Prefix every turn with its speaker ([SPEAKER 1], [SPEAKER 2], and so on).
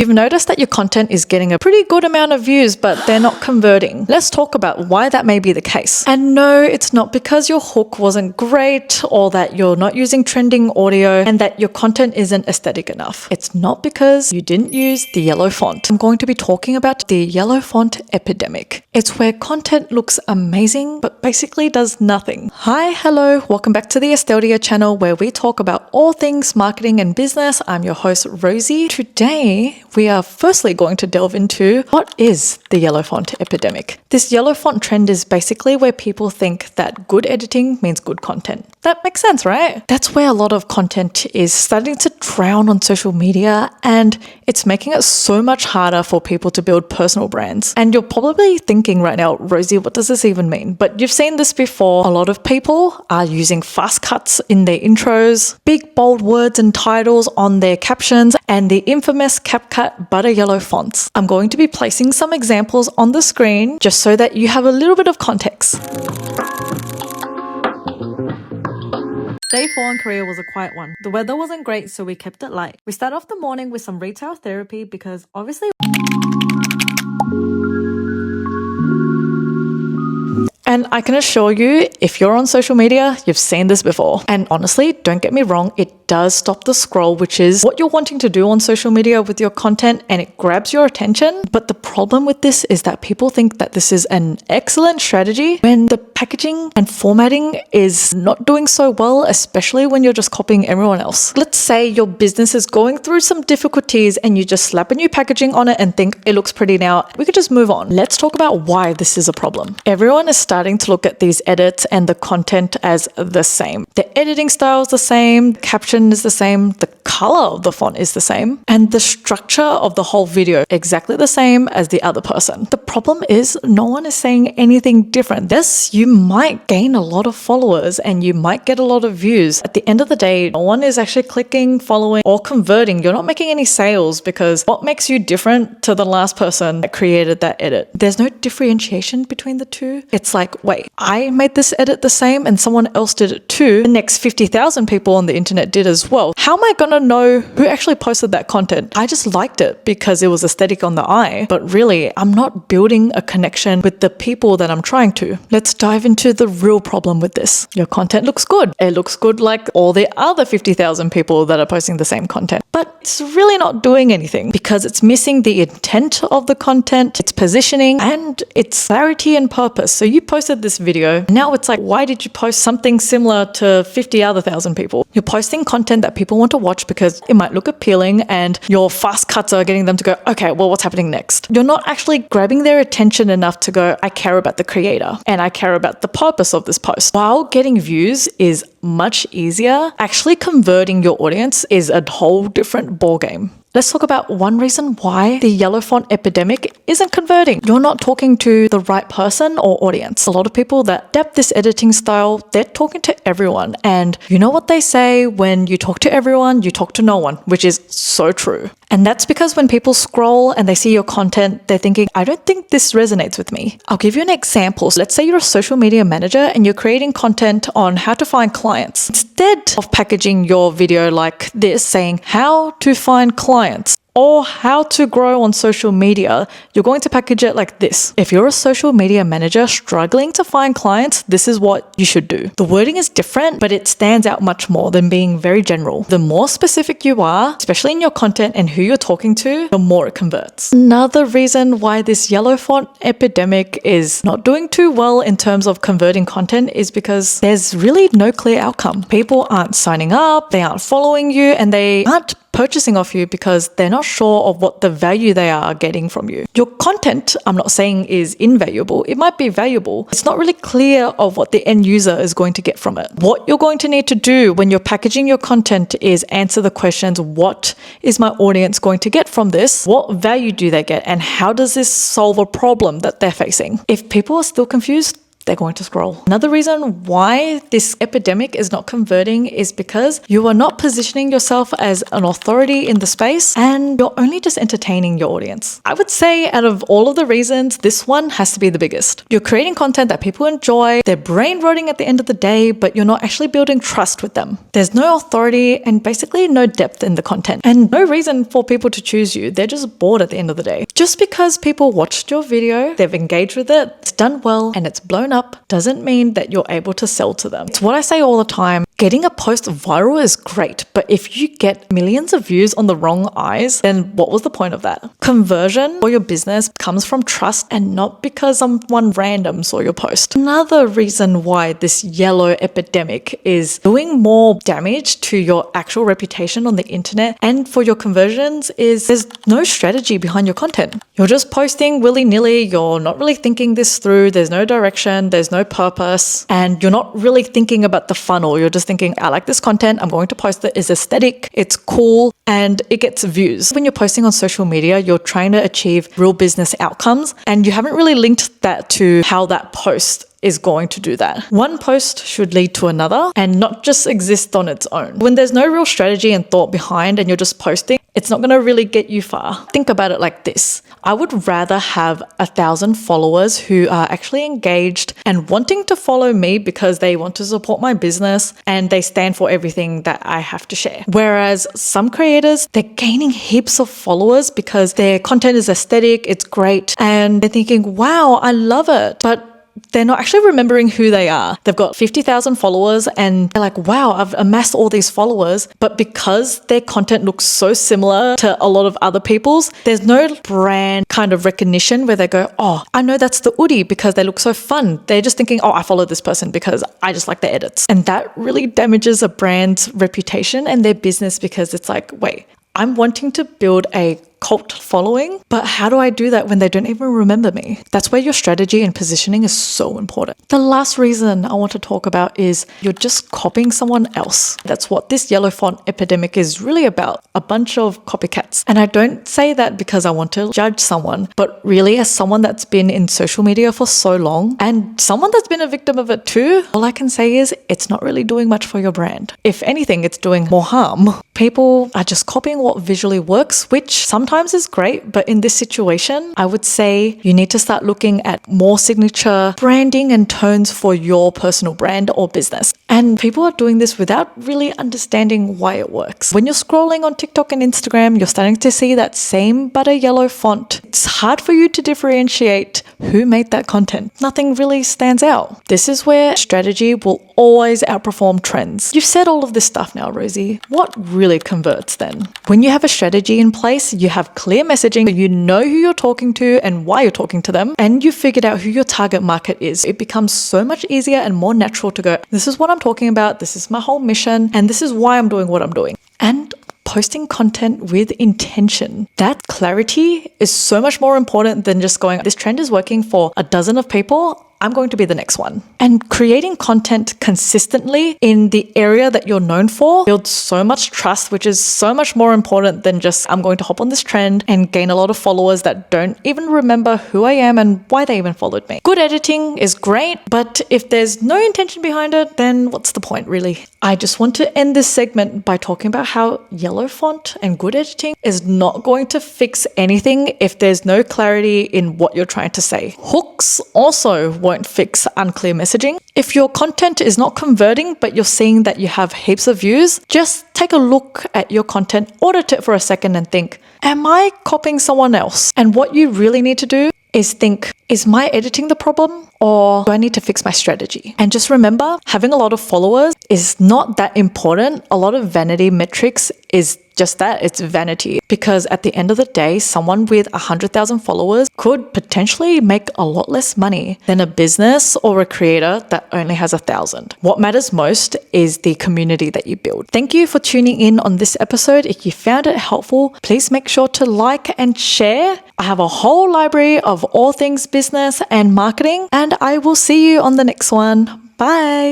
[SPEAKER 1] You've noticed that your content is getting a pretty good amount of views, but they're not converting. Let's talk about why that may be the case. And no, it's not because your hook wasn't great or that you're not using trending audio and that your content isn't aesthetic enough. It's not because you didn't use the yellow font. I'm going to be talking about the yellow font epidemic. It's where content looks amazing, but basically does nothing. Hi, hello, welcome back to the Estelia channel where we talk about all things marketing and business. I'm your host, Rosie. Today, we are firstly going to delve into what is the yellow font epidemic. This yellow font trend is basically where people think that good editing means good content. That makes sense, right? That's where a lot of content is starting to drown on social media, and it's making it so much harder for people to build personal brands. And you're probably thinking right now, Rosie, what does this even mean? But you've seen this before. A lot of people are using fast cuts in their intros, big bold words and titles on their captions, and the infamous CapCut butter yellow fonts. I'm going to be placing some examples on the screen just so that you have a little bit of context. Day 4 in Korea was a quiet one. The weather wasn't great, so we kept it light. We start off the morning with some retail therapy because obviously... And I can assure you, if you're on social media, you've seen this before. And honestly, don't get me wrong, it does stop the scroll, which is what you're wanting to do on social media with your content, and it grabs your attention. But the problem with this is that people think that this is an excellent strategy when the packaging and formatting is not doing so well, especially when you're just copying everyone else. Let's say your business is going through some difficulties and you just slap a new packaging on it and think it looks pretty now. We could just move on. Let's talk about why this is a problem. Everyone is starting to look at these edits and the content as the same. The editing style is the same, the caption is the same, the color of the font is the same, and the structure of the whole video exactly the same as the other person. The problem is no one is saying anything different. Yes, you might gain a lot of followers and you might get a lot of views. At the end of the day, no one is actually clicking, following, or converting. You're not making any sales because what makes you different to the last person that created that edit? There's no differentiation between the two. It's like, wait, I made this edit the same and someone else did it too. The next 50,000 people on the internet did as well. How am I going to know who actually posted that content? I just liked it because it was aesthetic on the eye, but really I'm not building a connection with the people that I'm trying to. Let's dive into the real problem with this. Your content looks good. It looks good like all the other 50,000 people that are posting the same content, but it's really not doing anything because it's missing the intent of the content, its positioning, and its clarity and purpose. So you posted this video. Now it's like, why did you post something similar to 50 other thousand people? You're posting content that people want to watch because it might look appealing and your fast cuts are getting them to go, okay, well, what's happening next? You're not actually grabbing their attention enough to go, I care about the creator and I care about the purpose of this post. While getting views is much easier, actually converting your audience is a whole different ballgame. Let's talk about one reason why the yellow font epidemic isn't converting. You're not talking to the right person or audience. A lot of people that adapt this editing style, they're talking to everyone. And you know what they say, when you talk to everyone, you talk to no one, which is so true. And that's because when people scroll and they see your content, they're thinking, I don't think this resonates with me. I'll give you an example. So let's say you're a social media manager and you're creating content on how to find clients. Instead of packaging your video like this, saying how to find clients, or how to grow on social media, you're going to package it like this. If you're a social media manager struggling to find clients, this is what you should do. The wording is different, but it stands out much more than being very general. The more specific you are, especially in your content and who you're talking to, the more it converts. Another reason why this yellow font epidemic is not doing too well in terms of converting content is because there's really no clear outcome. People aren't signing up, they aren't following you, and they aren't purchasing off you because they're not sure of what the value they are getting from you. Your content, I'm not saying is invaluable. It might be valuable. It's not really clear of what the end user is going to get from it. What you're going to need to do when you're packaging your content is answer the questions, what is my audience going to get from this? What value do they get? And how does this solve a problem that they're facing? If people are still confused, they're going to scroll. Another reason why this epidemic is not converting is because you are not positioning yourself as an authority in the space and you're only just entertaining your audience. I would say out of all of the reasons, this one has to be the biggest. You're creating content that people enjoy, they're brain rotting at the end of the day, but you're not actually building trust with them. There's no authority and basically no depth in the content and no reason for people to choose you. They're just bored at the end of the day. Just because people watched your video, they've engaged with it, it's done well, and it's blown up, doesn't mean that you're able to sell to them. It's what I say all the time. Getting a post viral is great, but if you get millions of views on the wrong eyes, then what was the point of that? Conversion for your business comes from trust and not because someone random saw your post. Another reason why this yellow epidemic is doing more damage to your actual reputation on the internet and for your conversions is there's no strategy behind your content. You're just posting willy-nilly, you're not really thinking this through, there's no direction, there's no purpose, and you're not really thinking about the funnel. You're just thinking, I like this content, I'm going to post it, it's aesthetic, it's cool, and it gets views. When you're posting on social media, you're trying to achieve real business outcomes, and you haven't really linked that to how that post is going to do that. One post should lead to another and not just exist on its own. When there's no real strategy and thought behind and you're just posting, it's not going to really get you far. Think about it like this. I would rather have 1,000 followers who are actually engaged and wanting to follow me because they want to support my business and they stand for everything that I have to share. Whereas some creators, they're gaining heaps of followers because their content is aesthetic, it's great, and they're thinking, wow, I love it. But they're not actually remembering who they are. They've got 50,000 followers and they're like, wow, I've amassed all these followers. But because their content looks so similar to a lot of other people's, there's no brand kind of recognition where they go, oh, I know that's the Udi because they look so fun. They're just thinking, oh, I follow this person because I just like their edits. And that really damages a brand's reputation and their business because it's like, wait, I'm wanting to build a cult following, but how do I do that when they don't even remember me? That's where your strategy and positioning is so important. The last reason I want to talk about is you're just copying someone else. That's what this yellow font epidemic is really about, a bunch of copycats. And I don't say that because I want to judge someone, but really as someone that's been in social media for so long and someone that's been a victim of it too, all I can say is it's not really doing much for your brand. If anything, it's doing more harm. People are just copying what visually works, which sometimes is great, but in this situation, I would say you need to start looking at more signature branding and tones for your personal brand or business. And people are doing this without really understanding why it works. When you're scrolling on TikTok and Instagram, you're starting to see that same but a yellow font. It's hard for you to differentiate who made that content. Nothing really stands out. This is where strategy will always outperform trends. You've said all of this stuff now, Rosie. What really converts then? When you have a strategy in place, you have clear messaging, you know who you're talking to and why you're talking to them, and you figured out who your target market is. It becomes so much easier and more natural to go, this is what I'm talking about, this is my whole mission, and this is why I'm doing what I'm doing. And posting content with intention. That clarity is so much more important than just going, this trend is working for a dozen of people, I'm going to be the next one. And creating content consistently in the area that you're known for builds so much trust, which is so much more important than just, I'm going to hop on this trend and gain a lot of followers that don't even remember who I am and why they even followed me. Good editing is great, but if there's no intention behind it, then what's the point really? I just want to end this segment by talking about how yellow font and good editing is not going to fix anything if there's no clarity in what you're trying to say. Hooks also won't fix unclear messaging. If your content is not converting, but you're seeing that you have heaps of views, just take a look at your content, audit it for a second and think, am I copying someone else? And what you really need to do is think, is my editing the problem or do I need to fix my strategy? And just remember, having a lot of followers is not that important. A lot of vanity metrics is just that, it's vanity. Because at the end of the day, someone with 100,000 followers could potentially make a lot less money than a business or a creator that only has 1,000. What matters most is the community that you build. Thank you for tuning in on this episode. If you found it helpful, please make sure to like and share. I have a whole library of all things business and marketing, and I will see you on the next one. Bye.